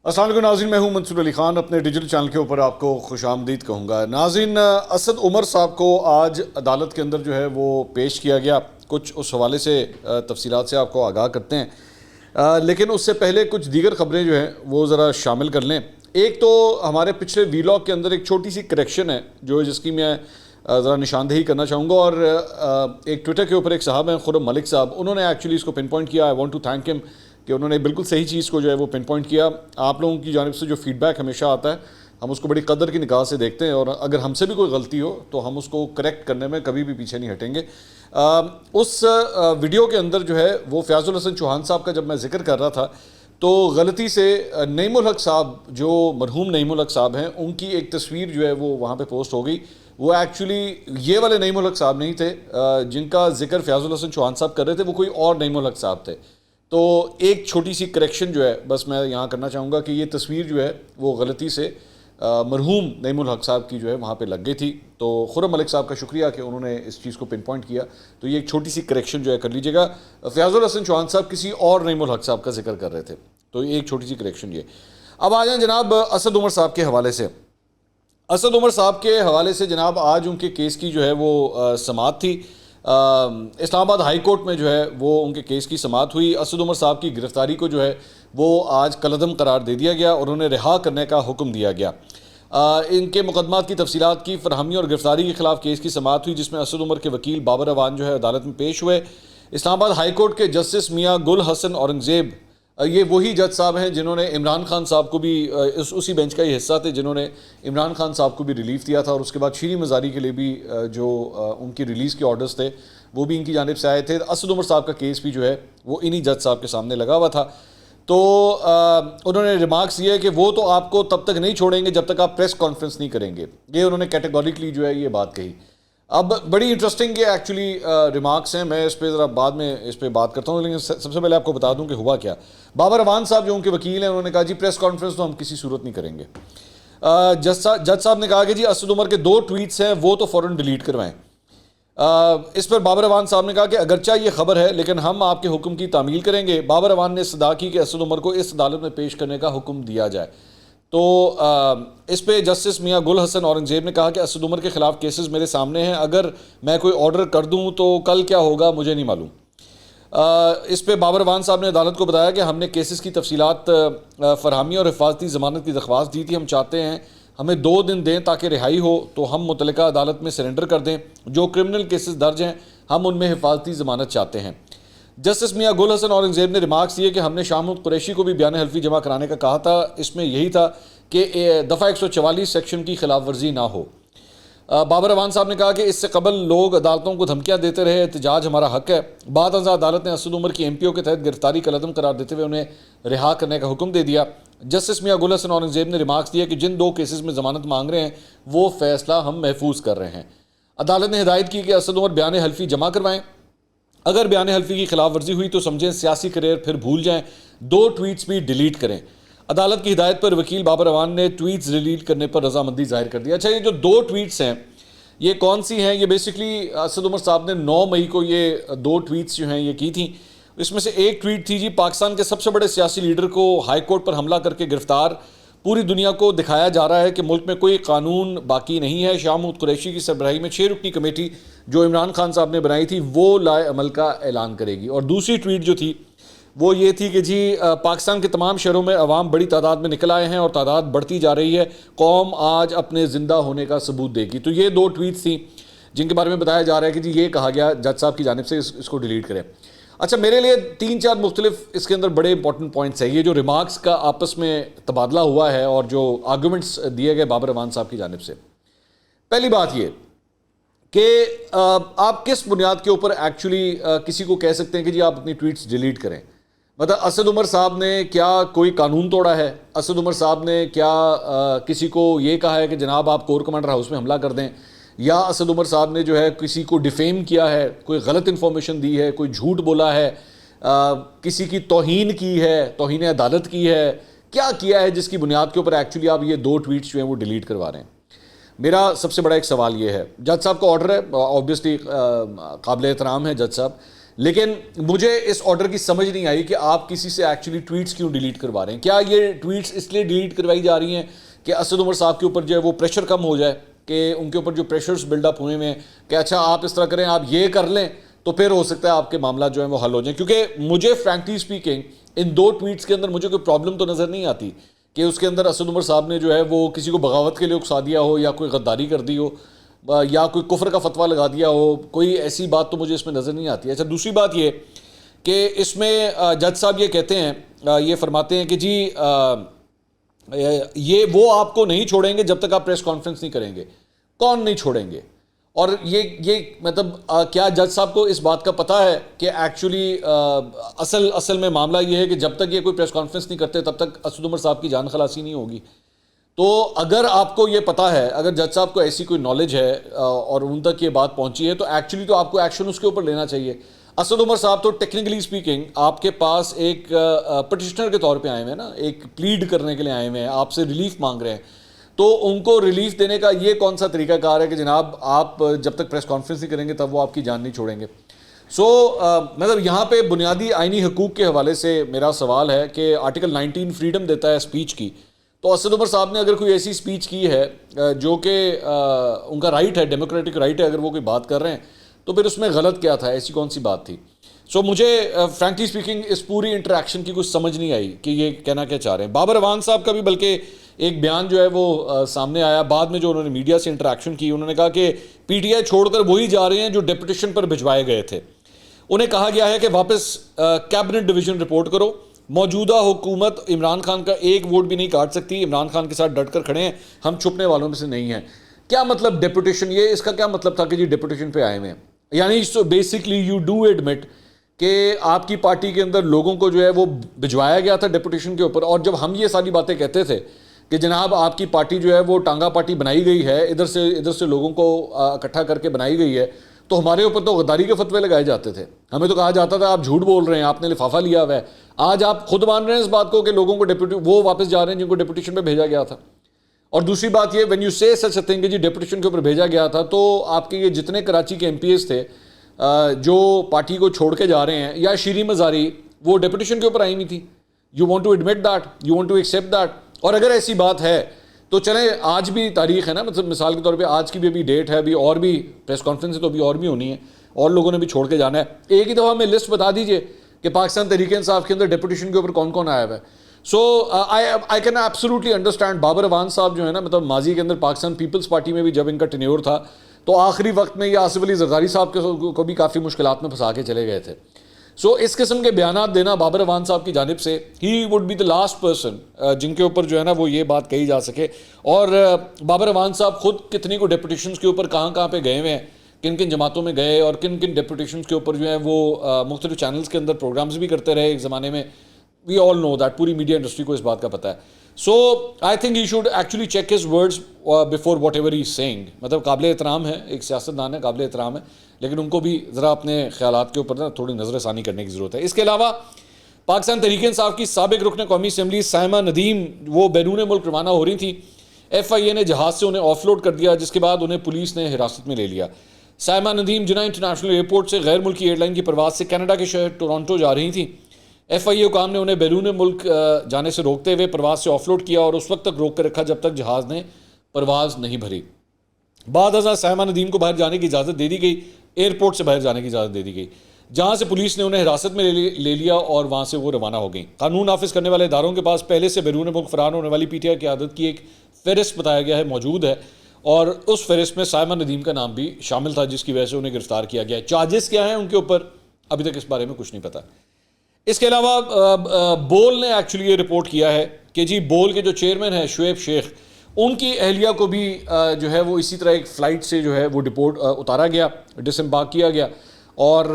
السلام علیکم ناظرین، میں ہوں منصور علی خان. اپنے ڈیجیٹل چینل کے اوپر آپ کو خوش آمدید کہوں گا. ناظرین، اسد عمر صاحب کو آج عدالت کے اندر جو ہے وہ پیش کیا گیا. کچھ اس حوالے سے تفصیلات سے آپ کو آگاہ کرتے ہیں، لیکن اس سے پہلے کچھ دیگر خبریں جو ہیں وہ ذرا شامل کر لیں. ایک تو ہمارے پچھلے ویلاگ کے اندر ایک چھوٹی سی کریکشن ہے جس کی میں ذرا نشاندہی کرنا چاہوں گا. اور ایک ٹویٹر کے اوپر ایک صاحب ہیں خرم ملک صاحب، انہوں نے ایکچولی اس کو پن پوائنٹ کیا. I want to thank him کہ انہوں نے بالکل صحیح چیز کو جو ہے وہ پن پوائنٹ کیا. آپ لوگوں کی جانب سے جو فیڈ بیک ہمیشہ آتا ہے ہم اس کو بڑی قدر کی نگاہ سے دیکھتے ہیں، اور اگر ہم سے بھی کوئی غلطی ہو تو ہم اس کو کریکٹ کرنے میں کبھی بھی پیچھے نہیں ہٹیں گے. اس ویڈیو کے اندر جو ہے وہ فیاض الحسن چوہان صاحب کا جب میں ذکر کر رہا تھا تو غلطی سے نعیم الحق صاحب، جو مرحوم نعیم الحق صاحب ہیں، ان کی ایک تصویر جو ہے وہ وہاں پہ پوسٹ ہو گئی. وہ ایکچولی یہ والے نعیم الحق صاحب نہیں تھے جن کا ذکر فیاض الحسن چوہان صاحب کر رہے تھے، وہ کوئی اور نعیم الحق صاحب تھے. تو ایک چھوٹی سی کریکشن جو ہے بس میں یہاں کرنا چاہوں گا کہ یہ تصویر جو ہے وہ غلطی سے مرحوم نعیم الحق صاحب کی جو ہے وہاں پہ لگ گئی تھی. تو خرم ملک صاحب کا شکریہ کہ انہوں نے اس چیز کو پن پوائنٹ کیا. تو یہ ایک چھوٹی سی کریکشن جو ہے کر لیجیے گا. فیاض الحسن چوہان صاحب کسی اور نعیم الحق صاحب کا ذکر کر رہے تھے، تو یہ ایک چھوٹی سی کریکشن. یہ اب آ جائیں جناب اسد عمر صاحب کے حوالے سے. اسد عمر صاحب کے حوالے سے جناب آج ان کے کیس کی جو ہے وہ سماعت تھی. اسلام آباد ہائی کورٹ میں جو ہے وہ ان کے کیس کی سماعت ہوئی. اسد عمر صاحب کی گرفتاری کو جو ہے وہ آج کالعدم قرار دے دیا گیا اور انہیں رہا کرنے کا حکم دیا گیا. ان کے مقدمات کی تفصیلات کی فراہمی اور گرفتاری کے خلاف کیس کی سماعت ہوئی، جس میں اسد عمر کے وکیل بابر اوان جو ہے عدالت میں پیش ہوئے. اسلام آباد ہائی کورٹ کے جسٹس میاں گل حسن اورنگزیب، یہ وہی جج صاحب ہیں جنہوں نے عمران خان صاحب کو بھی اسی بینچ کا ہی حصہ تھے جنہوں نے عمران خان صاحب کو بھی ریلیف دیا تھا، اور اس کے بعد شیریں مزاری کے لیے بھی جو ان کی ریلیز کے آرڈرز تھے وہ بھی ان کی جانب سے آئے تھے. اسد عمر صاحب کا کیس بھی جو ہے وہ انہی جج صاحب کے سامنے لگا ہوا تھا. تو انہوں نے ریمارکس یہ ہے کہ وہ تو آپ کو تب تک نہیں چھوڑیں گے جب تک آپ پریس کانفرنس نہیں کریں گے. یہ انہوں نے کیٹیگوریکلی جو ہے یہ بات کہی. اب بڑی انٹرسٹنگ یہ ایکچولی ریمارکس ہیں، میں اس پہ ذرا بعد میں اس پہ بات کرتا ہوں، لیکن سب سے پہلے آپ کو بتا دوں کہ ہوا کیا. بابر اوان صاحب جو ان کے وکیل ہیں، انہوں نے کہا جی پریس کانفرنس تو ہم کسی صورت نہیں کریں گے. جج صاحب نے کہا کہ جی اسد عمر کے 2 ٹویٹس ہیں وہ تو فوراً ڈیلیٹ کروائیں. اس پر بابر اوان صاحب نے کہا کہ اگرچہ یہ خبر ہے لیکن ہم آپ کے حکم کی تعمیل کریں گے. بابر اوان نے استدعا کی کہ اسد عمر کو اس عدالت میں پیش کرنے کا حکم دیا جائے. تو اس پہ جسٹس میاں گل حسن اورنگزیب نے کہا کہ اسد عمر کے خلاف کیسز میرے سامنے ہیں، اگر میں کوئی آرڈر کر دوں تو کل کیا ہوگا مجھے نہیں معلوم. اس پہ بابر اوان صاحب نے عدالت کو بتایا کہ ہم نے کیسز کی تفصیلات فراہمی اور حفاظتی ضمانت کی درخواست دی تھی. ہم چاہتے ہیں ہمیں 2 دن دیں تاکہ رہائی ہو تو ہم متعلقہ عدالت میں سرنڈر کر دیں. جو کرمنل کیسز درج ہیں ہم ان میں حفاظتی ضمانت چاہتے ہیں. جسٹس میاں گل حسن اورنگزیب نے ریمارکس دیے کہ ہم نے شاہ محمود قریشی کو بھی بیان حلفی جمع کرانے کا کہا تھا. اس میں یہی تھا کہ دفعہ 144 سیکشن کی خلاف ورزی نہ ہو. بابر اوان صاحب نے کہا کہ اس سے قبل لوگ عدالتوں کو دھمکیاں دیتے رہے، احتجاج ہمارا حق ہے. بعد ازاں عدالت نے اسد عمر کی ایم پی او کے تحت گرفتاری کالعدم قرار دیتے ہوئے انہیں رہا کرنے کا حکم دے دیا. جسٹس میاں گل حسن اورنگزیب نے ریمارکس دیا کہ جن 2 کیسز میں ضمانت مانگ رہے ہیں وہ فیصلہ ہم محفوظ کر رہے ہیں. عدالت نے ہدایت کی کہ اسد عمر بیان حلفی جمع کروائیں. اگر بیان حلفی کی خلاف ورزی ہوئی تو سمجھیں سیاسی کیریئر پھر بھول جائیں. 2 ٹویٹس بھی ڈیلیٹ کریں. عدالت کی ہدایت پر وکیل بابر اوان نے ٹویٹس ڈیلیٹ کرنے پر رضامندی ظاہر کر دی. اچھا، یہ جو 2 ٹویٹس ہیں یہ کون سی ہیں؟ یہ بیسکلی اسد عمر صاحب نے 9 مئی کو یہ 2 ٹویٹس جو ہیں یہ کی تھیں. اس میں سے ایک ٹویٹ تھی جی پاکستان کے سب سے بڑے سیاسی لیڈر کو ہائی کورٹ پر حملہ کر کے گرفتار. پوری دنیا کو دکھایا جا رہا ہے کہ ملک میں کوئی قانون باقی نہیں ہے. شاہ محمود قریشی کی سربراہی میں 6 رکنی کمیٹی جو عمران خان صاحب نے بنائی تھی وہ لائے عمل کا اعلان کرے گی. اور دوسری ٹویٹ جو تھی وہ یہ تھی کہ جی پاکستان کے تمام شہروں میں عوام بڑی تعداد میں نکل آئے ہیں اور تعداد بڑھتی جا رہی ہے. قوم آج اپنے زندہ ہونے کا ثبوت دے گی. تو یہ 2 ٹویٹس تھیں جن کے بارے میں بتایا جا رہا ہے کہ جی یہ کہا گیا جج صاحب کی جانب سے اس کو ڈیلیٹ کریں. اچھا، میرے لیے 3-4 مختلف اس کے اندر بڑے امپورٹنٹ پوائنٹس ہیں. یہ جو ریمارکس کا آپس میں تبادلہ ہوا ہے اور جو آرگومنٹس دیے گئے بابر اوان صاحب کی جانب سے. پہلی بات یہ کہ آپ کس بنیاد کے اوپر ایکچولی کسی کو کہہ سکتے ہیں کہ جی آپ اپنی ٹویٹس ڈیلیٹ کریں؟ مطلب اسد عمر صاحب نے کیا کوئی قانون توڑا ہے؟ اسد عمر صاحب نے کیا کسی کو یہ کہا ہے کہ جناب آپ کور کمانڈر ہاؤس میں حملہ کر دیں؟ یا اسد عمر صاحب نے جو ہے کسی کو ڈیفیم کیا ہے، کوئی غلط انفارمیشن دی ہے، کوئی جھوٹ بولا ہے، کسی کی توہین کی ہے، توہین عدالت کی ہے؟ کیا ہے جس کی بنیاد کے اوپر ایکچولی آپ یہ 2 ٹویٹس جو ہیں وہ ڈیلیٹ کروا رہے ہیں؟ میرا سب سے بڑا ایک سوال یہ ہے. جج صاحب کا آرڈر ہے، آبویسلی قابل احترام ہے جج صاحب، لیکن مجھے اس آرڈر کی سمجھ نہیں آئی کہ آپ کسی سے ایکچولی ٹویٹس کیوں ڈیلیٹ کروا رہے ہیں. کیا یہ ٹویٹس اس لیے ڈیلیٹ کروائی جا رہی ہیں کہ اسد عمر صاحب کے اوپر جو ہے وہ پریشر کم ہو جائے, کہ ان کے اوپر جو پریشرز بلڈ اپ ہوئے ہیں کہ اچھا آپ اس طرح کریں, آپ یہ کر لیں تو پھر ہو سکتا ہے آپ کے معاملات جو ہیں وہ حل ہو جائیں. کیونکہ مجھے فرینکلی اسپیکنگ ان 2 ٹویٹس کے اندر مجھے کوئی پرابلم تو نظر نہیں آتی کہ اس کے اندر اسد عمر صاحب نے جو ہے وہ کسی کو بغاوت کے لیے اکسا دیا ہو, یا کوئی غداری کر دی ہو, یا کوئی کفر کا فتویٰ لگا دیا ہو. کوئی ایسی بات تو مجھے اس میں نظر نہیں آتی. اچھا, دوسری بات یہ کہ اس میں جج صاحب یہ کہتے ہیں, یہ فرماتے ہیں کہ جی یہ وہ آپ کو نہیں چھوڑیں گے جب تک آپ پریس کانفرنس نہیں کریں گے. کون نہیں چھوڑیں گے؟ اور یہ مطلب کیا جج صاحب کو اس بات کا پتہ ہے کہ ایکچولی اصل میں معاملہ یہ ہے کہ جب تک یہ کوئی پریس کانفرنس نہیں کرتے تب تک اسد عمر صاحب کی جان خلاصی نہیں ہوگی. تو اگر آپ کو یہ پتہ ہے, اگر جج صاحب کو ایسی کوئی نالج ہے اور ان تک یہ بات پہنچی ہے, تو ایکچولی تو آپ کو ایکشن اس کے اوپر لینا چاہیے. اسد عمر صاحب تو ٹیکنیکلی اسپیکنگ آپ کے پاس ایک پٹیشنر کے طور پہ آئے ہوئے ہیں نا, ایک پلیڈ کرنے کے لیے آئے ہوئے ہیں, آپ سے ریلیف مانگ رہے ہیں. تو ان کو ریلیف دینے کا یہ کون سا طریقہ کار ہے کہ جناب آپ جب تک پریس کانفرنس نہیں کریں گے تب وہ آپ کی جان نہیں چھوڑیں گے. مطلب یہاں پہ بنیادی آئینی حقوق کے حوالے سے میرا سوال ہے کہ آرٹیکل 19 فریڈم دیتا ہے اسپیچ کی, تو اسد عمر صاحب نے اگر کوئی ایسی اسپیچ کی ہے جو کہ ان کا رائٹ ہے, ڈیموکریٹک رائٹ ہے, اگر وہ کوئی بات کر رہے ہیں تو پھر اس میں غلط کیا تھا, ایسی کون سی بات تھی؟ مجھے فرینکلی اسپیکنگ اس پوری انٹریکشن کی کچھ سمجھ نہیں آئی کہ یہ کہنا کیا چاہ رہے ہیں. بابر اعوان صاحب کا بھی بلکہ ایک بیان جو ہے وہ سامنے آیا بعد میں, جو انہوں نے میڈیا سے انٹریکشن کی. انہوں نے کہا کہ پی ٹی آئی چھوڑ کر وہی جا رہے ہیں جو ڈیپوٹیشن پر بھجوائے گئے تھے. انہیں کہا گیا ہے کہ واپس کیبنٹ ڈویژن رپورٹ کرو. موجودہ حکومت عمران خان کا ایک ووٹ بھی نہیں کاٹ سکتی. عمران خان کے ساتھ ڈٹ کر کھڑے ہیں, ہم چھپنے والوں میں سے نہیں ہیں. کیا مطلب ڈیپوٹیشن, یہ اس کا کیا مطلب تھا کہ جی ڈیپوٹیشن پہ آئے ہوئے ہیں؟ یعنی بیسکلی یو ڈو ایڈمٹ کہ آپ کی پارٹی کے اندر لوگوں کو جو ہے وہ بھجوایا گیا تھا ڈیپوٹیشن کے اوپر. اور جب ہم یہ ساری باتیں کہتے تھے کہ جناب آپ کی پارٹی جو ہے وہ ٹانگا پارٹی بنائی گئی ہے, ادھر سے لوگوں کو اکٹھا کر کے بنائی گئی ہے, تو ہمارے اوپر تو غداری کے فتوے لگائے جاتے تھے. ہمیں تو کہا جاتا تھا آپ جھوٹ بول رہے ہیں, آپ نے لفافہ لیا ہوا ہے. آج آپ خود مان رہے ہیں اس بات کو کہ لوگوں کو وہ واپس جا رہے ہیں جن کو ڈیپوٹیشن پہ بھیجا گیا تھا. اور دوسری بات یہ, وین یو سے سچ اے تھنگ کہ جی ڈیپوٹیشن کے اوپر بھیجا گیا تھا, تو آپ کے یہ جتنے کراچی کے ایم پی ایز تھے جو پارٹی کو چھوڑ کے جا رہے ہیں, یا شیریں مزاری, وہ ڈیپوٹیشن کے اوپر آئی نہیں تھی. You want to admit that, you want to accept that. اور اگر ایسی بات ہے تو چلیں, آج بھی تاریخ ہے نا, مطلب مثال کے طور پہ آج کی بھی ابھی ڈیٹ ہے, ابھی اور بھی پریس کانفرنس ہے تو ابھی اور بھی ہونی ہے, اور لوگوں نے بھی چھوڑ کے جانا ہے. ایک ہی دفعہ ہمیں لسٹ بتا دیجئے کہ پاکستان تحریک انصاف کے اندر ڈیپوٹیشن کے اوپر کون کون آیا ہوا ہے. So I can absolutely understand. Babar Awan sahab جو ہے نا, مطلب ماضی کے اندر پاکستان پیپلز پارٹی میں بھی جب ان کا ٹینیور تھا تو آخری وقت میں یہ آصف علی زرداری صاحب کو بھی کافی مشکلات میں پھنسا کے چلے گئے تھے. سو اس قسم کے بیانات دینا بابر اعوان صاحب کی جانب سے, he would be the last person جن کے اوپر جو ہے نا وہ یہ بات کہی جا سکے. اور بابر اعوان صاحب خود کتنی کو ڈیپوٹیشنز کے اوپر کہاں پہ گئے ہوئے ہیں, کن کن جماعتوں میں گئے, اور کن کن ڈیپوٹیشنز کے اوپر جو ہے وہ مختلف چینلز کے اندر پروگرامز بھی کرتے رہے ایک زمانے میں. وی آل نو دیٹ, پوری میڈیا انڈسٹری کو اس بات کا پتہ ہے. So I think he should actually check his words before whatever he is saying. مطلب قابل احترام ہے, ایک سیاستدان ہے, قابل احترام ہے, لیکن ان کو بھی ذرا اپنے خیالات کے اوپر نا تھوڑی نظر ثانی کرنے کی ضرورت ہے. اس کے علاوہ پاکستان تحریک انصاف کی سابق رکن قومی اسمبلی سائمہ ندیم وہ بیرون ملک روانہ ہو رہی تھی. ایف آئی اے نے جہاز سے انہیں آف لوڈ کر دیا, جس کے بعد انہیں پولیس نے حراست میں لے لیا. سائمہ ندیم جناح انٹرنیشنل ایئرپورٹ سے غیر ملکی ایئر لائن کی پرواز سے کینیڈا کے شہر ٹورانٹو جا رہی تھیں. ایف آئی اے حکام نے انہیں بیرون ملک جانے سے روکتے ہوئے پرواز سے آف لوڈ کیا اور اس وقت تک روک کر رکھا جب تک جہاز نے پرواز نہیں بھری. بعد ازاں سائمہ ندیم کو باہر جانے کی اجازت دے دی گئی, ایئرپورٹ سے باہر جانے کی اجازت دے دی گئی, جہاں سے پولیس نے انہیں حراست میں لے لیا اور وہاں سے وہ روانہ ہو گئیں. قانون نافذ کرنے والے اداروں کے پاس پہلے سے بیرون ملک فرار ہونے والی پی ٹی آئی قیادت کی ایک فہرست بتایا گیا ہے موجود ہے, اور اس فہرست میں سائمہ ندیم کا نام بھی شامل تھا, جس کی وجہ سے انہیں گرفتار کیا گیا ہے. چارجز کیا ہیں ان کے اوپر ابھی تک اس بارے میں کچھ نہیں پتا. اس کے علاوہ بول نے ایکچولی یہ رپورٹ کیا ہے کہ جی بول کے جو چیئرمین ہیں شعیب شیخ, ان کی اہلیہ کو بھی جو ہے وہ اسی طرح ایک فلائٹ سے جو ہے وہ اتارا گیا, ڈسمبارک کیا گیا, اور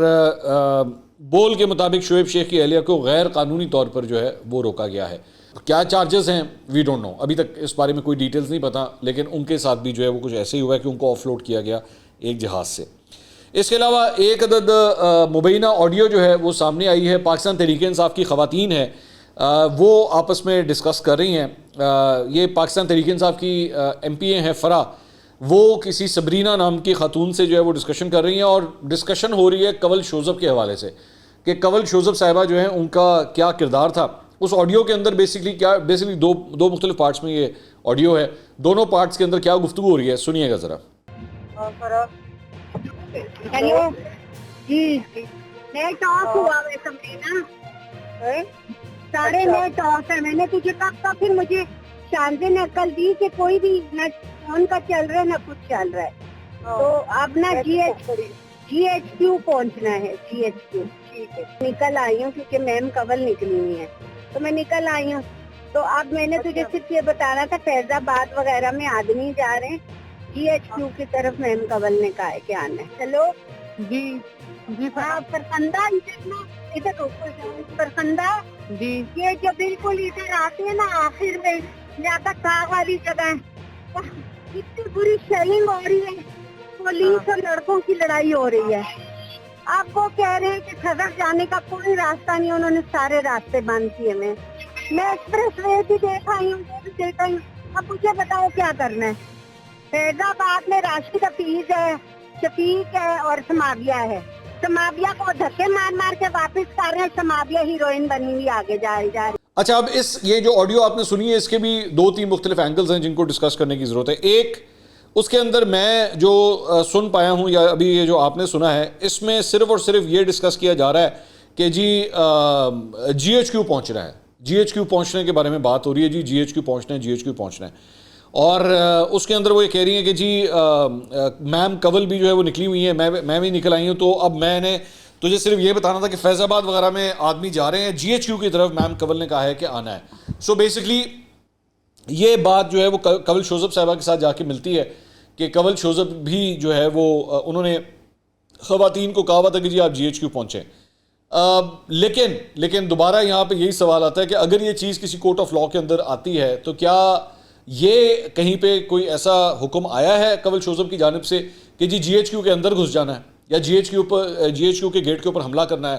بول کے مطابق شعیب شیخ کی اہلیہ کو غیر قانونی طور پر جو ہے وہ روکا گیا ہے. کیا چارجز ہیں وی ڈونٹ نو, ابھی تک اس بارے میں کوئی ڈیٹیلز نہیں پتا, لیکن ان کے ساتھ بھی جو ہے وہ کچھ ایسے ہی ہوا ہے کہ ان کو آف لوڈ کیا گیا ایک جہاز سے. اس کے علاوہ ایک عدد مبینہ آڈیو جو ہے وہ سامنے آئی ہے. پاکستان تحریک انصاف کی خواتین ہیں وہ آپس میں ڈسکس کر رہی ہیں. یہ پاکستان تحریک انصاف کی ایم پی اے ہیں فرا, وہ کسی سبرینہ نام کی خاتون سے جو ہے وہ ڈسکشن کر رہی ہیں، اور ڈسکشن ہو رہی ہے کنول شوذب کے حوالے سے کہ کنول شوذب صاحبہ جو ہیں ان کا کیا کردار تھا اس آڈیو کے اندر. بیسکلی دو مختلف پارٹس میں یہ آڈیو ہے، دونوں پارٹس کے اندر کیا گفتگو ہو رہی ہے سنیے گا ذرا. ہیلو جی، نیٹ آف ہوا ہے سمرینا، سارے نیٹ آف ہے. میں نے تجھے کب پھر مجھے شاندے نے عقل دی کہ کوئی بھی نہ فون کا چل رہا ہے نہ کچھ چل رہا ہے، تو اب نہ جی ایچ کیو پہنچنا ہے. جی ایچ کیو ٹھیک ہے، نکل آئی ہوں کیونکہ میم کنول نکلی ہوئی ہے تو میں نکل آئی ہوں. تو اب میں نے تجھے صرف یہ بتانا تھا فیض آباد وغیرہ میں آدمی جا رہے ہیں جی ایچ کیو کی طرف، میم کنول نے کہا ہے کہ آنا ہے. چلو جی جی پرخندہ ادھر پرخندہ جی، یہ جو بالکل ادھر آتے ہیں نا آخر میں زیادہ کاغ والی جگہ اتنی بری شیلنگ ہو رہی ہے، پولیس اور لڑکوں کی لڑائی ہو رہی ہے. اب وہ کہہ رہے ہیں کہ صدر جانے کا کوئی راستہ نہیں، انہوں نے سارے راستے بند کیے. میں ایکسپریس وے بھی دیکھ آئی ہوں، وہ بھی دیکھ آئی ہوں. اب مجھے بتاؤ کیا کرنا ہے. فیض آباد میں راشد حفیظ ہے، شفیق ہے اور سماویہ ہے. سماویہ کو دھکے مار مار کے واپس کر رہے ہیں، سماویہ ہیروئن بنی ہوئی آگے جا رہی. اچھا، اب یہ جو آڈیو آپ نے سنی ہے اس کے بھی 2-3 مختلف اینگلز ہیں جن کو ڈسکس کرنے کی ضرورت ہے. ایک، اس کے اندر میں جو سن پایا ہوں یا ابھی یہ جو آپ نے سنا ہے اس میں صرف اور صرف یہ ڈسکس کیا جا رہا ہے کہ جی ایچ کیو پہنچنا ہے، جی ایچ کیو پہنچنے کے بارے میں بات ہو رہی ہے. جی ایچ کیو پہنچنا ہے، جی ایچ کیو پہنچنا ہے. اور اس کے اندر وہ یہ کہہ رہی ہیں کہ جی میم کنول بھی جو ہے وہ نکلی ہوئی ہیں، میں بھی نکل آئی ہوں. تو اب میں نے تجھے صرف یہ بتانا تھا کہ فیض آباد وغیرہ میں آدمی جا رہے ہیں جی ایچ کیو کی طرف، میم کنول نے کہا ہے کہ آنا ہے. سو بیسکلی یہ بات جو ہے وہ کنول شوذب صاحبہ کے ساتھ جا کے ملتی ہے کہ کنول شوذب بھی جو ہے وہ انہوں نے خواتین کو کہا ہوا تھا کہ جی آپ جی ایچ کیو پہنچیں. لیکن دوبارہ یہاں پہ یہی سوال آتا ہے کہ اگر یہ چیز کسی کورٹ آف لاء کے اندر آتی ہے تو کیا یہ کہیں پہ کوئی ایسا حکم آیا ہے کنول شوذب کی جانب سے کہ جی ایچ کیو کے اندر گھس جانا ہے یا جی ایچ کیو کے گیٹ کے اوپر حملہ کرنا ہے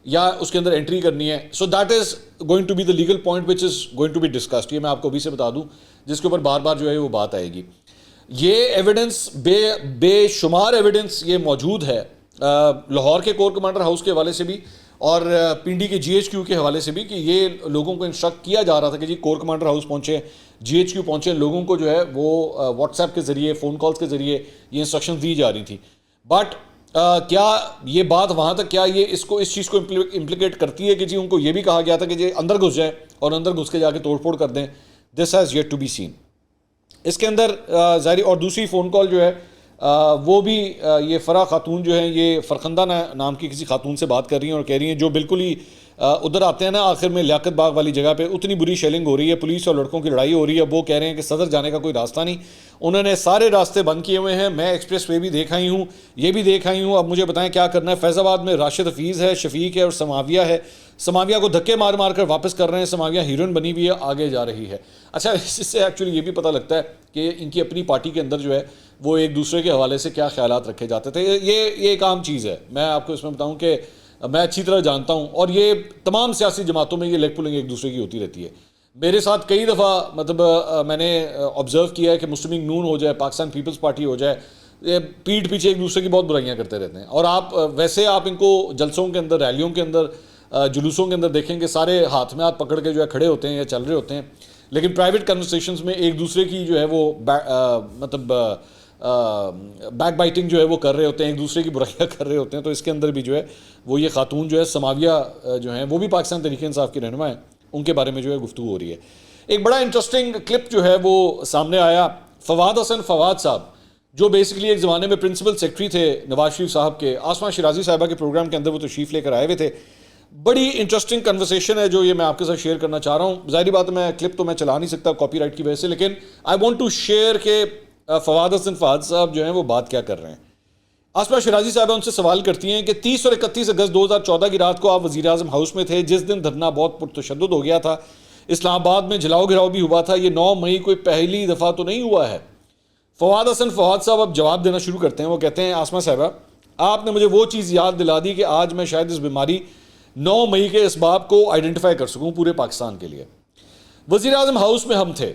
یا اس کے اندر انٹری کرنی ہے. So that is going to be the legal point which is going to be discussed. یہ میں آپ کو ابھی سے بتا دوں جس کے اوپر بار بار جو ہے وہ بات آئے گی. یہ ایویڈنس بے شمار ایویڈنس یہ موجود ہے لاہور کے کور کمانڈر ہاؤس کے حوالے سے بھی اور پنڈی کے جی ایچ کیو کے حوالے سے بھی کہ یہ لوگوں کو انسٹرکٹ کیا جا رہا تھا کہ جی کور کمانڈر ہاؤس پہنچے، جی ایچ کیو پہنچے. لوگوں کو جو ہے وہ واٹس ایپ کے ذریعے، فون کالز کے ذریعے یہ انسٹرکشن دی جا رہی تھی. بٹ کیا یہ بات وہاں تک کیا یہ اس چیز کو امپلیکیٹ کرتی ہے کہ جی ان کو یہ بھی کہا گیا تھا کہ جی اندر گھس جائیں اور اندر گھس کے جا کے توڑ پھوڑ کر دیں؟ This has yet to be seen. اس کے اندر ظاہری اور دوسری فون کال جو ہے وہ بھی یہ فرح خاتون جو ہیں یہ فرخندہ نام کی کسی خاتون سے بات کر رہی ہیں اور کہہ رہی ہیں جو بالکل ہی ادھر آتے ہیں نا آخر میں لیاقت باغ والی جگہ پہ اتنی بری شیلنگ ہو رہی ہے، پولیس اور لڑکوں کی لڑائی ہو رہی ہے. وہ کہہ رہے ہیں کہ صدر جانے کا کوئی راستہ نہیں، انہوں نے سارے راستے بند کیے ہوئے ہیں. میں ایکسپریس وے بھی دیکھ آئی ہوں، یہ بھی دیکھ آئی ہوں، اب مجھے بتائیں کیا کرنا ہے. فیض آباد میں راشد حفیظ ہے، شفیق ہے اور سماویہ ہے. سماویہ کو دھکے مار مار کر واپس کر رہے ہیں، سماویہ ہیروئن بنی ہوئی ہے، آگے جا رہی ہے. اچھا، اس سے ایکچولی یہ بھی پتہ لگتا ہے کہ ان کی اپنی پارٹی کے اندر جو ہے وہ ایک دوسرے کے حوالے سے کیا خیالات رکھے جاتے تھے. یہ ایک عام چیز ہے. میں آپ کو اس میں بتاؤں کہ میں اچھی طرح جانتا ہوں اور یہ تمام سیاسی جماعتوں میں یہ لیگ پولنگ ایک دوسرے کی ہوتی رہتی ہے. میرے ساتھ کئی دفعہ مطلب میں نے آبزرو کیا ہے کہ مسلم لیگ نون ہو جائے، پاکستان پیپلز پارٹی ہو جائے، یہ پیٹھ پیچھے ایک دوسرے کی بہت برائیاں کرتے رہتے ہیں. اور آپ ویسے آپ ان کو جلسوں کے اندر، ریلیوں کے اندر، جلوسوں کے اندر دیکھیں کہ سارے ہاتھ میں ہاتھ پکڑ کے جو ہے کھڑے ہوتے ہیں یا چل رہے ہوتے ہیں، لیکن پرائیویٹ کنورسیشنز میں ایک دوسرے کی جو ہے وہ مطلب بیک بائٹنگ جو ہے وہ کر رہے ہوتے ہیں، ایک دوسرے کی برائیاں کر رہے ہوتے ہیں. تو اس کے اندر بھی جو ہے وہ یہ خاتون جو ہے سماویہ جو ہیں وہ بھی پاکستان تحریک انصاف کی رہنما ہیں، ان کے بارے میں جو ہے گفتگو ہو رہی ہے. ایک بڑا انٹرسٹنگ کلپ جو ہے وہ سامنے آیا. فواد حسن فواد صاحب جو بیسکلی ایک زمانے میں پرنسپل سیکرٹری تھے نواز شریف صاحب کے، آسما شیرازی صاحبہ کے پروگرام کے اندر وہ تشریف لے کر آئے ہوئے تھے. بڑی انٹرسٹنگ کنورسیشن ہے جو یہ میں آپ کے ساتھ شیئر کرنا چاہ رہا ہوں. ظاہری بات ہے میں کلپ تو میں چلا نہیں سکتا کاپی رائٹ کی وجہ سے، لیکن آئی وانٹ ٹو شیئر کہ فواد حسن فواد صاحب جو ہیں وہ بات کیا کر رہے ہیں. آسما شیرازی صاحبہ ان سے سوال کرتی ہیں کہ 30 اور 31 اگست 2014 کی رات کو آپ وزیر اعظم ہاؤس میں تھے جس دن دھرنا بہت پرتشدد ہو گیا تھا، اسلام آباد میں جلاؤ گھراؤ بھی ہوا تھا، یہ 9 مئی کوئی پہلی دفعہ تو نہیں ہوا ہے. فواد حسن فواد صاحب اب جواب دینا شروع کرتے ہیں. وہ کہتے ہیں آسما صاحبہ آپ نے مجھے وہ چیز یاد دلا دی کہ آج میں شاید اس بیماری 9 مئی کے اسباب کو آئیڈینٹیفائی کر سکوں پورے پاکستان کے لیے. وزیر اعظم ہاؤس میں ہم تھے،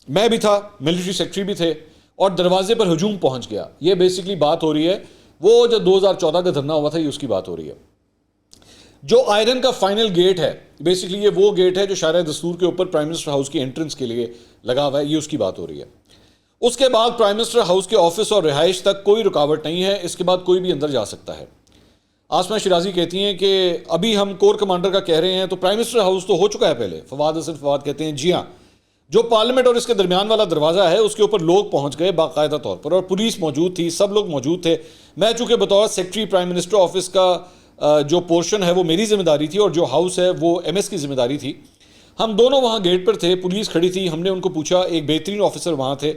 میں بھی تھا، ملٹری سیکرٹری بھی تھے، اور دروازے پر ہجوم پہنچ گیا. یہ بیسکلی بات ہو رہی ہے وہ جو 2014 کا دھرنا ہوا تھا, یہ اس کی بات ہو رہی ہے. جو آئرن کا فائنل گیٹ ہے بیسکلی یہ وہ گیٹ ہے جو شارع دستور کے اوپر پرائم منسٹر ہاؤس کی انٹرنس کے لیے لگا ہوا ہے, یہ اس کی بات ہو رہی ہے. اس کے بعد پرائم منسٹر ہاؤس کے آفس اور رہائش تک کوئی رکاوٹ نہیں ہے, اس کے بعد کوئی بھی اندر جا سکتا ہے. آسمہ شیرازی کہتی ہیں کہ ابھی ہم کور کمانڈر کا کہہ رہے ہیں تو پرائم منسٹر ہاؤس تو ہو چکا ہے پہلے. فواد حسن فواد کہتے ہیں جی ہاں, جو پارلیمنٹ اور اس کے درمیان والا دروازہ ہے اس کے اوپر لوگ پہنچ گئے باقاعدہ طور پر, اور پولیس موجود تھی, سب لوگ موجود تھے. میں چونکہ بطور سیکرٹری پرائم منسٹر آفس کا جو پورشن ہے وہ میری ذمہ داری تھی اور جو ہاؤس ہے وہ ایم ایس کی ذمہ داری تھی. ہم دونوں وہاں گیٹ پر تھے, پولیس کھڑی تھی, ہم نے ان کو پوچھا, ایک بہترین آفیسر وہاں تھے.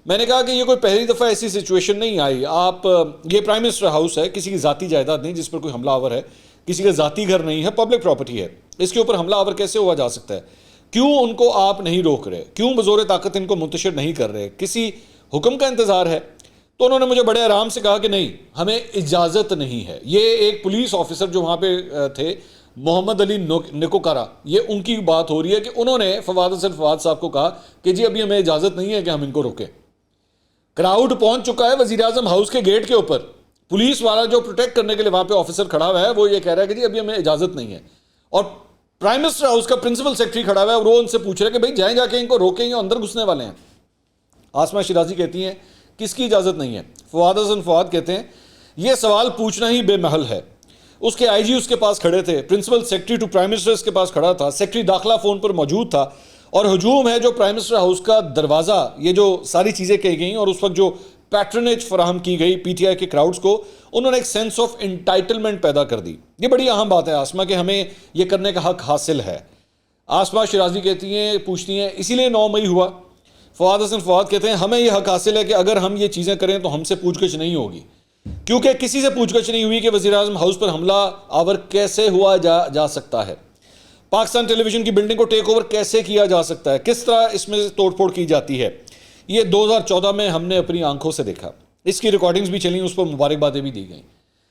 میں نے کہا کہ یہ کوئی پہلی دفعہ ایسی سچویشن نہیں آئی, آپ یہ پرائم منسٹر ہاؤس ہے, کسی کی ذاتی جائیداد نہیں جس پر کوئی حملہ آور ہے, کسی کا ذاتی گھر نہیں ہے, پبلک پراپرٹی ہے, اس کے اوپر حملہ آور کیسے ہوا جا سکتا ہے؟ کیوں ان کو آپ نہیں روک رہے, کیوں بزور طاقت ان کو منتشر نہیں کر رہے, کسی حکم کا انتظار ہے؟ تو انہوں نے مجھے بڑے آرام سے کہا کہ نہیں, ہمیں اجازت نہیں ہے. یہ ایک پولیس آفیسر جو وہاں پہ تھے محمد علی نکوکارا, یہ ان کی بات ہو رہی ہے کہ انہوں نے فواد حسن فواد صاحب کو کہا کہ جی ابھی ہمیں اجازت نہیں ہے کہ ہم ان کو روکیں. کراؤڈ پہنچ چکا ہے وزیر اعظم ہاؤس کے گیٹ کے اوپر, پولیس والا جو پروٹیکٹ کرنے کے لیے وہاں پہ آفیسر کھڑا ہوا ہے وہ یہ کہہ رہا ہے کہ جی ابھی ہمیں اجازت نہیں ہے. اور پرائم منسٹر ہاؤس کا پرنسپل سیکرٹری کھڑا ہوا ہے اور وہ ان سے پوچھ رہا ہے کہ بھائی جائیں جا کے ان کو روکیں, یہ اندر گھسنے والے ہیں. آسمہ شیرازی کہتی ہیں کس کی اجازت نہیں ہے؟ فواد حسن فواد کہتے ہیں یہ سوال پوچھنا ہی بے محل ہے. اس کے آئی جی اس کے پاس کھڑے تھے, principal secretary to prime minister اس کے پاس کھڑا تھا, سیکرٹری داخلہ فون پر موجود تھا, اور ہجوم ہے جو پرائم منسٹر ہاؤس کا دروازہ, یہ جو ساری چیزیں کہی گئیں اور اس وقت جو پیٹرنیج فراہم کی گئی پی ٹی آئی کے کراؤڈز کو, انہوں نے ایک سینس آف انٹائٹلمنٹ پیدا کر دی. یہ بڑی اہم بات ہے آسمہ کہ ہمیں یہ کرنے کا حق حاصل ہے. آسمہ شیرازی کہتی ہیں, پوچھتی ہیں اسی لیے 9 مئی ہوا. فواد حسن فواد کہتے ہیں ہمیں یہ حق حاصل ہے کہ اگر ہم یہ چیزیں کریں تو ہم سے پوچھ گچھ نہیں ہوگی, کیونکہ کسی سے پوچھ گچھ نہیں ہوئی کہ وزیر اعظم ہاؤس پر حملہ آور کیسے ہوا جا سکتا ہے, پاکستان ٹیلی ویژن کی بلڈنگ کو ٹیک اوور کیسے کیا جا سکتا ہے, کس طرح اس میں توڑ پھوڑ کی جاتی ہے. یہ 2014 میں ہم نے اپنی آنکھوں سے دیکھا, اس کی ریکارڈنگز بھی چلیں, اس پر مبارکبادیں بھی دی گئیں.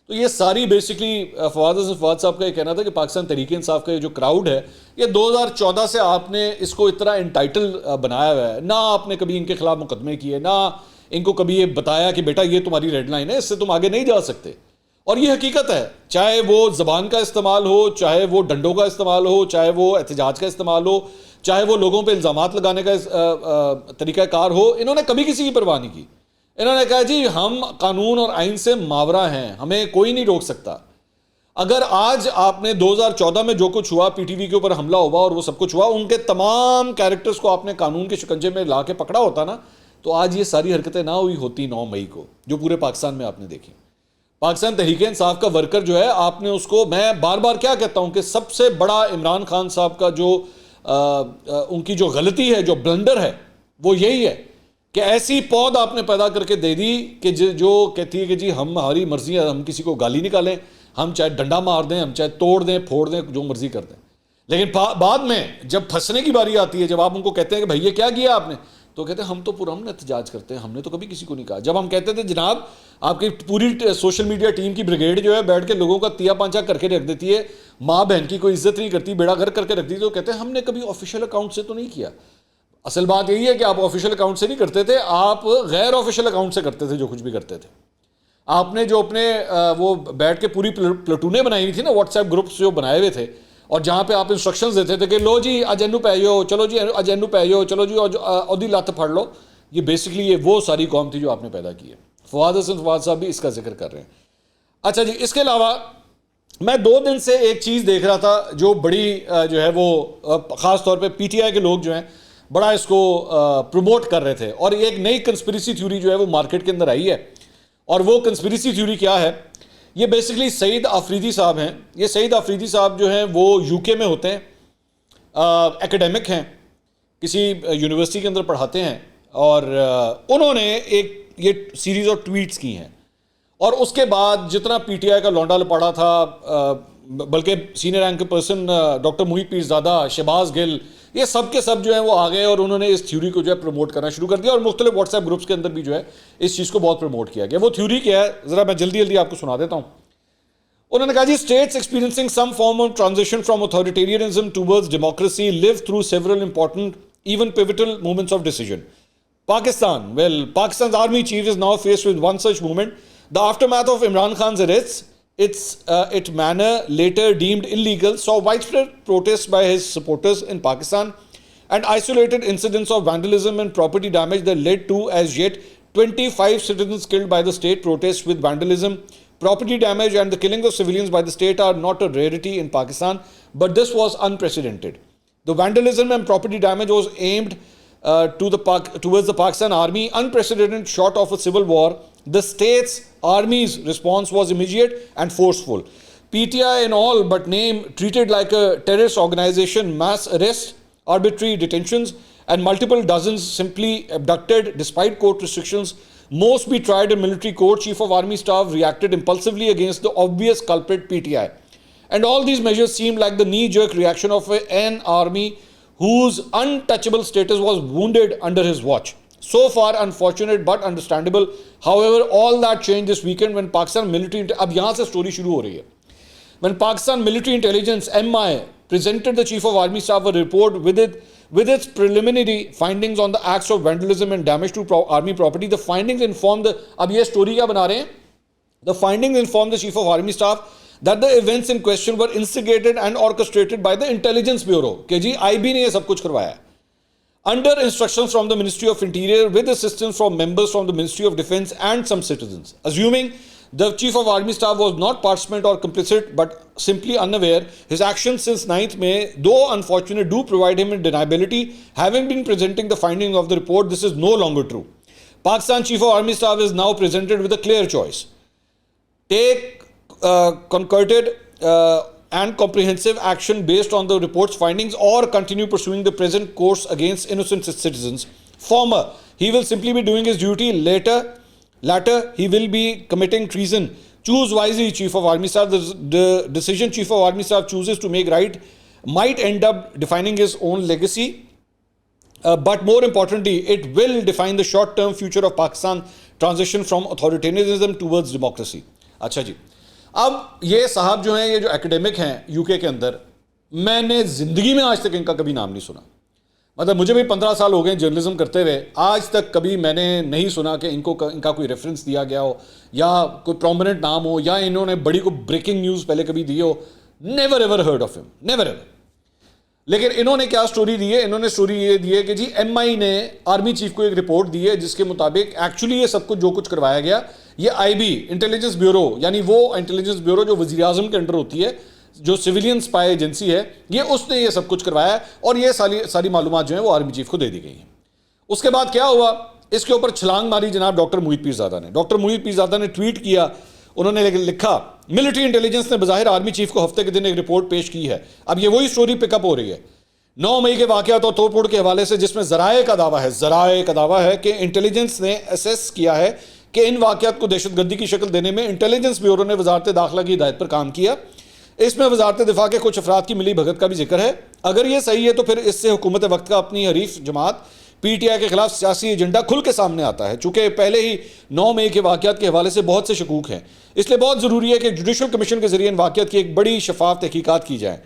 تو یہ ساری بیسکلی فواد حسن فواد صاحب کا یہ کہنا تھا کہ پاکستان تحریک انصاف کا یہ جو کراؤڈ ہے یہ 2014 سے آپ نے اس کو اتنا انٹائٹل بنایا ہوا ہے, نہ آپ نے کبھی ان کے خلاف مقدمے کیے, نہ ان کو کبھی یہ بتایا کہ بیٹا یہ تمہاری ریڈ لائن ہے, اس سے تم آگے نہیں جا سکتے. اور یہ حقیقت ہے, چاہے وہ زبان کا استعمال ہو, چاہے وہ ڈنڈوں کا استعمال ہو, چاہے وہ احتجاج کا استعمال ہو, چاہے وہ لوگوں پہ الزامات لگانے کا طریقہ کار ہو, انہوں نے کبھی کسی کی پرواہ نہیں کی. انہوں نے کہا جی ہم قانون اور آئین سے ماورا ہیں, ہمیں کوئی نہیں روک سکتا. اگر آج آپ نے 2014 میں جو کچھ ہوا, پی ٹی وی کے اوپر حملہ ہوا اور وہ سب کچھ ہوا, ان کے تمام کیریکٹرز کو آپ نے قانون کے شکنجے میں لا کے پکڑا ہوتا نا, تو آج یہ ساری حرکتیں نہ ہوئی ہوتی 9 مئی کو جو پورے پاکستان میں آپ نے دیکھی. پاکستان تحریک انصاف کا ورکر جو ہے, آپ نے اس کو, میں بار بار کیا کہتا ہوں کہ سب سے بڑا عمران خان صاحب کا جو ان کی جو غلطی ہے, جو بلنڈر ہے, وہ یہی ہے کہ ایسی پود آپ نے پیدا کر کے دے دی کہ جو کہتی ہے کہ جی ہماری مرضی ہے, ہم کسی کو گالی نکالیں, ہم چاہے ڈنڈا مار دیں, ہم چاہے توڑ دیں پھوڑ دیں, جو مرضی کر دیں. لیکن بعد میں جب پھنسنے کی باری آتی ہے, جب آپ ان کو کہتے ہیں کہ بھائی یہ کیا کیا آپ نے, تو کہتے ہیں ہم تو پرامن احتجاج کرتے ہیں, ہم نے تو کبھی کسی کو نہیں کہا. جب ہم کہتے تھے جناب آپ کی پوری سوشل میڈیا ٹیم کی بریگیڈ جو ہے بیٹھ کے لوگوں کا تیا پانچا کر کے رکھ دیتی ہے, ماں بہن کی کوئی عزت نہیں کرتی, بیڑا گھر کر کے رکھ دیتی, تو کہتے ہیں ہم نے کبھی آفیشیل اکاؤنٹ سے تو نہیں کیا. اصل بات یہی ہے کہ آپ آفیشیل اکاؤنٹ سے نہیں کرتے تھے, آپ غیر آفیشیل اکاؤنٹ سے کرتے تھے جو کچھ بھی کرتے تھے. آپ نے جو اپنے وہ بیٹھ کے پوری پلٹونیں بنائی ہوئی تھی نا, واٹس ایپ گروپس جو بنائے ہوئے تھے, اور جہاں پہ آپ انسٹرکشنز دیتے تھے کہ لو جی اج اینو پی جاؤ, چلو جی اج اینو پی جاؤ, چلو جی اودی لت پھڑ لو. یہ بیسکلی یہ وہ ساری قوم تھی جو آپ نے پیدا کی ہے. فواد حسن فواد صاحب بھی اس کا ذکر کر رہے ہیں. اچھا جی, اس کے علاوہ میں 2 دن سے ایک چیز دیکھ رہا تھا جو بڑی جو ہے وہ خاص طور پہ پی ٹی آئی کے لوگ جو ہیں بڑا اس کو پروموٹ کر رہے تھے, اور ایک نئی کنسپریسی تھیوری جو ہے وہ مارکیٹ کے اندر آئی ہے. اور وہ کنسپریسی تھیوری کیا ہے؟ یہ بیسکلی سعید آفریدی صاحب ہیں. یہ سعید آفریدی صاحب جو ہیں وہ یو کے میں ہوتے ہیں, ایکیڈیمک ہیں, کسی یونیورسٹی کے اندر پڑھاتے ہیں, اور انہوں نے ایک یہ سیریز آف ٹویٹس کی ہیں. اور اس کے بعد جتنا پی ٹی آئی کا لونڈا لپاڑا تھا, بلکہ سینئر رینک پرسن ڈاکٹر محیط پیرزادہ, شہباز گل, یہ سب کے سب جو ہیں وہ آ گئے اور انہوں نے اس تھیوری کو جو ہے پروموٹ کرنا شروع کر دیا, اور مختلف واٹس ایپ گروپس کے اندر بھی جو ہے اس چیز کو بہت پروموٹ کیا گیا. وہ تھیوری کیا ہے ذرا میں جلدی آپ کو سنا دیتا ہوں. انہوں نے کہا جی states experiencing some form of transition from authoritarianism towards democracy live through several important even pivotal moments of decision. Pakistan. Well, Pakistan's army chief is now faced with one such movement. The aftermath of Imran Khan's arrests, its manner later deemed illegal, saw widespread protests by his supporters in Pakistan and isolated incidents of vandalism and property damage that led to as yet 25 citizens killed by the state. Protests with vandalism, property damage and the killing of civilians by the state are not a rarity in Pakistan, but this was unprecedented. The vandalism and property damage was aimed towards the Pakistan army, unprecedented short of a civil war. The state's army's response was immediate and forceful. PTI in all but name treated like a terrorist organization, mass arrests, arbitrary detentions, and multiple dozens simply abducted despite court restrictions. Most be tried in military court. Chief of Army Staff reacted impulsively against the obvious culprit PTI. And all these measures seemed like the knee-jerk reaction of an army whose untouchable status was wounded under his watch. So far unfortunate but understandable. However, all that changed this weekend when Pakistan military, ab yahan se story shuru ho rahi hai, when Pakistan military intelligence MI presented the Chief of Army Staff a report with its preliminary findings on the acts of vandalism and damage to army property. The findings informed ab ye story kya bana rahe hain, the findings informed the Chief of Army Staff that the events in question were instigated and orchestrated by the Intelligence Bureau. کہ جی IB نے یہ سب کچھ کروایا ہے. Under instructions from the Ministry of Interior with assistance from members from the Ministry of Defence and some citizens. Assuming the Chief of Army Staff was not participant or complicit but simply unaware, his actions since 9th May, though unfortunate, do provide him in deniability. Having been presenting the findings of the report, this is no longer true. Pakistan Chief of Army Staff is now presented with a clear choice. Take concerted and comprehensive action based on the report's findings, or continue pursuing the present course against innocent citizens. Former, he will simply be doing his duty. Latter, he will be committing treason. Choose wisely, Chief of Army Staff. The decision Chief of Army Staff chooses to make right might end up defining his own legacy, but more importantly, it will define the short-term future of Pakistan transition from authoritarianism towards democracy. اچھا جی, اب یہ صاحب جو ہیں, یہ جو ایکیڈیمک ہیں you کے اندر, میں نے زندگی میں آج تک ان کا کبھی نام نہیں سنا. مطلب مجھے بھی 15 سال ہو گئے جرنلزم کرتے ہوئے, آج تک کبھی میں نے نہیں سنا کہ ان کا کوئی ریفرنس دیا گیا ہو یا کوئی پرومیننٹ نام ہو یا انہوں نے بڑی کوئی بریکنگ نیوز پہلے کبھی دی ہو. نیور ایور ہرڈ آف ہم, نیور ایور. لیکن انہوں نے کیا سٹوری دی ہے؟ انہوں نے سٹوری یہ دی ہے کہ جی ایم آئی نے آرمی چیف کو ایک رپورٹ دی ہے جس کے مطابق ایکچولی یہ سب کچھ جو کچھ کروایا گیا, یہ آئی بی انٹیلیجنس بیورو, یعنی وہ انٹیلیجنس بیورو جو وزیر اعظم کے انڈر ہوتی ہے, جو سویلین اسپائی ایجنسی ہے, یہ اس نے یہ سب کچھ کروایا ہے اور یہ ساری معلومات جو ہیں وہ آرمی چیف کو دے دی گئی ہیں. اس کے بعد کیا ہوا, اس کے اوپر چھلانگ ماری جناب ڈاکٹر محیط پیرزادہ نے. ڈاکٹر محیط پیرزادہ نے ٹویٹ کیا, انہوں نے لکھا ملٹری انٹیلیجنس نے بظاہر آرمی چیف کو ہفتے کے دن ایک رپورٹ پیش کی ہے. اب یہ وہی سٹوری پک اپ ہو رہی ہے 9 مئی کے واقعات اور توڑ پھوڑ کے حوالے سے, جس میں ذرائع کا دعویٰ ہے کہ انٹیلیجنس نے اسیس کیا ہے کہ ان واقعات کو دہشت گردی کی شکل دینے میں انٹیلیجنس بیورو نے وزارت داخلہ کی ہدایت پر کام کیا. اس میں وزارت دفاع کے کچھ افراد کی ملی بھگت کا بھی ذکر ہے. اگر یہ صحیح ہے تو پھر اس سے حکومت وقت کا اپنی حریف جماعت پی ٹی آئی کے خلاف سیاسی ایجنڈا کھل کے سامنے آتا ہے. چونکہ پہلے ہی 9 مئی کے واقعات کے حوالے سے بہت سے شکوک ہیں, اس لیے بہت ضروری ہے کہ جوڈیشل کمیشن کے ذریعے ان واقعات کی ایک بڑی شفاف تحقیقات کی جائیں.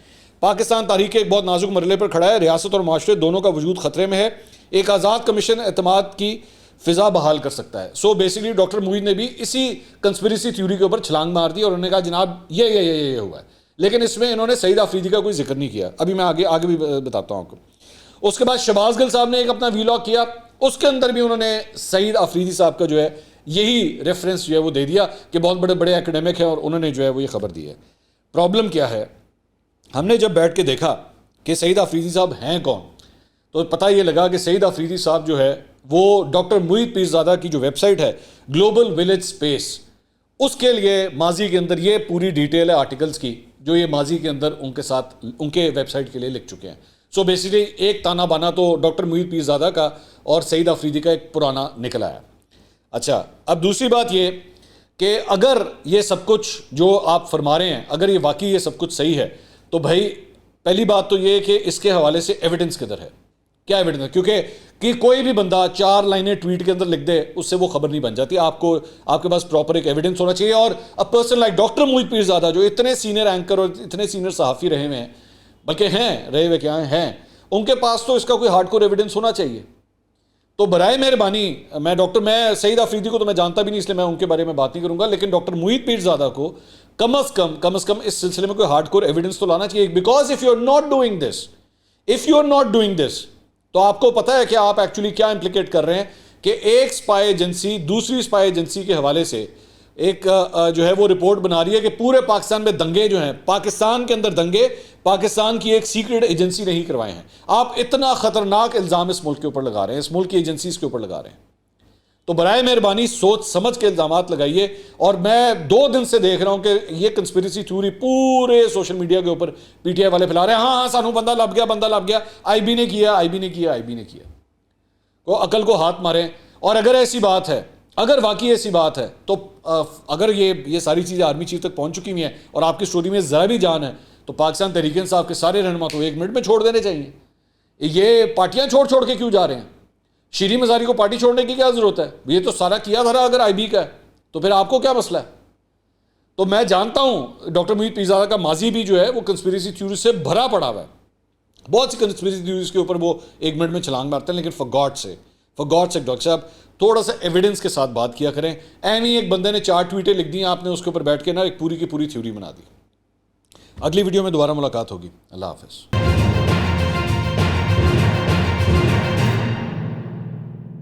پاکستان تاریخ کے ایک بہت نازک مرحلے پر کھڑا ہے, ریاست اور معاشرے دونوں کا وجود خطرے میں ہے. ایک آزاد کمیشن اعتماد کی فضا بحال کر سکتا ہے. سو بیسیکلی ڈاکٹر محیط نے بھی اسی کنسپیریسی تھیوری کے اوپر چھلانگ مار دی اور انہوں نے کہا جناب یہ ہوا ہے, لیکن اس میں انہوں نے سعید آفریدی کا کوئی ذکر نہیں کیا. ابھی میں آگے بھی بتاتا ہوں آپ کو. اس کے بعد شہباز گل صاحب نے ایک اپنا ویلاگ کیا, اس کے اندر بھی انہوں نے سعید آفریدی صاحب کا جو ہے یہی ریفرنس جو ہے وہ دے دیا کہ بہت بڑے بڑے ایکیڈیمک ہیں اور انہوں نے جو ہے وہ یہ خبر دی ہے. پرابلم کیا ہے, ہم نے جب بیٹھ کے دیکھا کہ سعید آفریدی صاحب ہیں کون, تو پتہ یہ لگا کہ سعید آفریدی صاحب جو ہے وہ ڈاکٹر محیط پیرزادہ کی جو ویب سائٹ ہے گلوبل ولیج اسپیس, اس کے لیے ماضی کے اندر یہ پوری ڈیٹیل ہے آرٹیکلز کی جو یہ ماضی کے اندر ان کے ساتھ ان کے ویب سائٹ کے لیے لکھ چکے ہیں. سو بیسیکلی ایک تانا بانا تو ڈاکٹر محیط پیرزادہ کا اور سعید آفریدی کا ایک پرانا نکل آیا. اچھا, اب دوسری بات یہ کہ اگر یہ سب کچھ جو آپ فرما رہے ہیں, اگر یہ واقعی یہ سب کچھ صحیح ہے, تو بھائی پہلی بات تو یہ کہ اس کے حوالے سے ایویڈنس کدھر ہے, کیا ایویڈنس ہے؟ کیونکہ کہ کوئی بھی بندہ 4 لائنیں ٹویٹ کے اندر لکھ دے اس سے وہ خبر نہیں بن جاتی. آپ کے پاس پراپر ایک ایویڈنس ہونا چاہیے. اور ا پرسن لائک ڈاکٹر محیط پیرزادہ جو اتنے سینئر اینکر اور اتنے سینئر صحافی رہے ہوئے ہیں, بلکہ رہے ہوئے کیا ہیں, ان کے پاس تو اس کا کوئی ہارڈ کور ایویڈنس ہونا چاہیے. تو برائے مہربانی میں سعید آفریدی کو تو میں جانتا بھی نہیں، اس لیے میں ان کے بارے میں بات نہیں کروں گا، لیکن ڈاکٹر محیط پیرزادہ کو کم از کم اس سلسلے میں کوئی ہارڈ کور ایویڈنس تو لانا چاہیے، because if you are not doing this تو آپ کو پتا ہے کہ آپ ایکچولی کیا امپلیکیٹ کر رہے ہیں، کہ ایک اسپائی ایجنسی دوسری اسپائی ایجنسی کے حوالے سے ایک جو ہے وہ رپورٹ بنا رہی ہے کہ پورے پاکستان میں دنگے جو ہیں، پاکستان کے اندر دنگے پاکستان کی ایک سیکرٹ ایجنسی نہیں کروائے ہیں۔ آپ اتنا خطرناک الزام اس ملک کے اوپر لگا رہے ہیں، اس ملک کی ایجنسیز کے اوپر لگا رہے ہیں، تو برائے مہربانی سوچ سمجھ کے الزامات لگائیے۔ اور میں 2 دن سے دیکھ رہا ہوں کہ یہ کنسپیریسی تھیوری پورے سوشل میڈیا کے اوپر پی ٹی آئی والے پھیلا رہے ہیں، ہاں سانو بندہ لب گیا، آئی بی نے کیا۔ وہ عقل کو ہاتھ ماریں۔ اور اگر ایسی بات ہے، اگر واقعی ایسی بات ہے، تو اگر یہ ساری چیزیں آرمی چیف تک پہنچ چکی ہیں اور آپ کی سٹوری میں ذرا بھی جان ہے، تو پاکستان تحریک انصاف کے سارے رہنما تو 1 منٹ میں چھوڑ دینے چاہیے۔ یہ پارٹیاں چھوڑ کے کیوں جا رہے ہیں؟ شیریں مزاری کو پارٹی چھوڑنے کی کیا ضرورت ہے؟ یہ تو سارا کیا دھرا اگر آئی بی کا ہے تو پھر آپ کو کیا مسئلہ ہے؟ تو میں جانتا ہوں ڈاکٹر محیط پیرزادہ کا ماضی بھی جو ہے وہ کنسپیریسی تھیوری سے بھرا پڑا ہوا ہے، بہت سی کنسپیریسی تھیوریز کے اوپر وہ 1 منٹ میں چھلانگ مارتے ہیں، لیکن فار گاڈ سے ڈاکٹر صاحب تھوڑا سا ایویڈنس کے ساتھ بات کیا کریں۔ ایویں ایک بندے نے 4 ٹویٹیں لکھ دی ہیں، آپ نے اس کے اوپر بیٹھ کے نا ایک پوری کی پوری تھیوری بنا دی۔ اگلی ویڈیو میں دوبارہ ملاقات ہوگی، اللہ حافظ۔